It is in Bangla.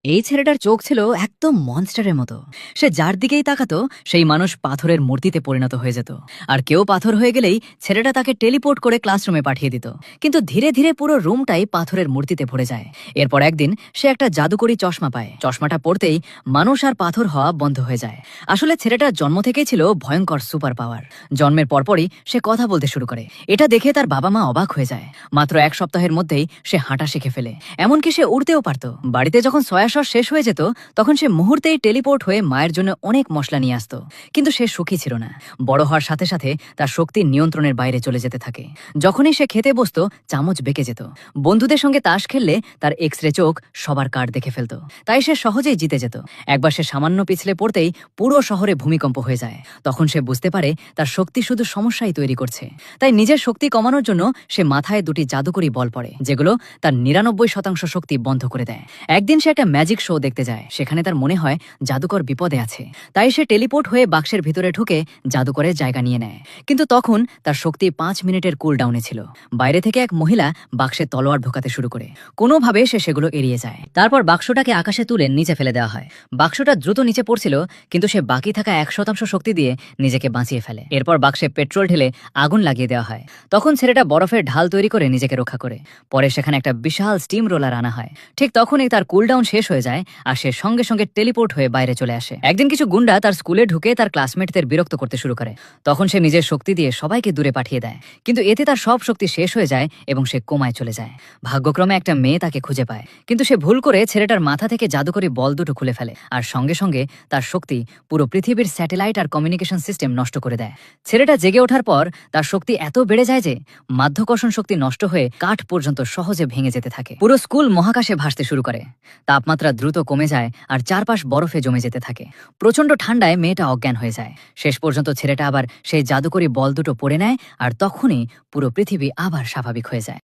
এই ছেলেটার চোখ ছিল একদম মনস্টারের মতো। সে যার দিকেই তাকাতো সেই মানুষ পাথরের মূর্তিতে পরিণত হয়ে যেত। আর কেউ পাথর হয়ে গেলেই ছেলেটা তাকে টেলিপোর্ট করে ক্লাসরুমে পাঠিয়ে দিত। কিন্তু ধীরে ধীরে পুরো রুমটাই পাথরের মূর্তিতে ভরে যায়। এরপর একদিন সে একটা জাদুকরি চশমা পায়। চশমাটা পড়তেই মানুষ আর পাথর হওয়া বন্ধ হয়ে যায়। আসলে ছেলেটার জন্ম থেকেই ছিল ভয়ঙ্কর সুপার পাওয়ার। জন্মের পরপরই সে কথা বলতে শুরু করে। এটা দেখে তার বাবা মা অবাক হয়ে যায়। মাত্র এক সপ্তাহের মধ্যেই সে হাঁটা শিখে ফেলে, এমনকি সে উড়তেও পারত। বাড়িতে যখন সয়া সস শেষ হয়ে যেত তখন সে মুহূর্তেই টেলিপোর্ট হয়ে মায়ের জন্য অনেক মশলা নিয়ে আসতো। কিন্তু সে সুখী ছিল না। বড় হওয়ার সাথে সাথে তার শক্তি নিয়ন্ত্রণের বাইরে চলে যেতে থাকে। যখনই সে খেতে বসতো চামচ বেঁকে যেত। বন্ধুদের সঙ্গে তাস খেললে তার এক্সরে চোখ সবার কার্ড দেখে ফেলত। তাই সে সহজেই জিতে যেত। একবার সে সামান্য পিছলে পড়তেই পুরো শহরে ভূমিকম্প হয়ে যায়। তখন সে বুঝতে পারে তার শক্তি শুধু সমস্যাই তৈরি করছে। তাই নিজের শক্তি কমানোর জন্য সে মাথায় দুটি জাদুকরি বল পড়ে, যেগুলো তার ৯৯% শক্তি বন্ধ করে দেয়। একদিন সে একটা ম্যাজিক শো দেখতে যায়। সেখানে তার মনে হয় জাদুকর বিপদে আছে। তাই সে টেলিপোর্ট হয়ে বাক্সের ভিতরে ঢুকে জাদুকরের জায়গা নিয়ে নেয়। কিন্তু তখন তার শক্তি ৫ মিনিটের কুল ডাউনে ছিল। বাইরে থেকে এক মহিলা বাক্সে তলোয়ার ঢোকাতে শুরু করে। কোনোভাবে সে সেগুলো এড়িয়ে যায়। তারপর বাক্সটাকে আকাশে তুলে নিচে ফেলে দেওয়া হয়। বাক্সটা দ্রুত নিচে পড়ছিল, কিন্তু সে বাকি থাকা ১% শক্তি দিয়ে নিজেকে বাঁচিয়ে ফেলে। এরপর বাক্সে পেট্রোল ঢেলে আগুন লাগিয়ে দেওয়া হয়। তখন ছেলেটা বরফের ঢাল তৈরি করে নিজেকে রক্ষা করে। পরে সেখানে একটা বিশাল স্টিম রোলার আনা হয়। ঠিক তখনই তার কুলডাউন শেষ হয়ে যায় আর সে সঙ্গে সঙ্গে টেলিপোর্ট হয়ে বাইরে চলে আসে। একদিন কিছু গুন্ডা তার স্কুলে ঢুকে তার ক্লাসমেটদের বিরক্ত করতে শুরু করে। তখন সে নিজের শক্তি দিয়ে সবাইকে দূরে পাঠিয়ে দেয়। কিন্তু এতে তার সব শক্তি শেষ হয়ে যায় এবং সে কোমায় চলে যায়। ভাগ্যক্রমে একটা মেয়ে তাকে খুঁজে পায়, কিন্তু সে ভুল করে ছেলেটার মাথা থেকে জাদুকরি বল দুটো খুলে ফেলে। আর সঙ্গে সঙ্গে তার শক্তি পুরো পৃথিবীর স্যাটেলাইট আর কমিউনিকেশন সিস্টেম নষ্ট করে দেয়। ছেলেটা জেগে ওঠার পর তার শক্তি এত বেড়ে যায় যে মাধ্যাকর্ষণ শক্তি নষ্ট হয়ে কাঠ পর্যন্ত সহজে ভেঙে যেতে থাকে। পুরো স্কুল মহাকাশে ভাসতে শুরু করে। তাপমাত্রা দ্রুত কমে যায় আর চারপাশ বরফে জমে যেতে থাকে। প্রচন্ড ঠান্ডায় মেয়েটা অজ্ঞান হয়ে যায়। শেষ পর্যন্ত ছেলেটা আবার সেই জাদুকরি বল দুটো পড়ে নেয় আর তখনই পুরো পৃথিবী আবার স্বাভাবিক হয়ে যায়।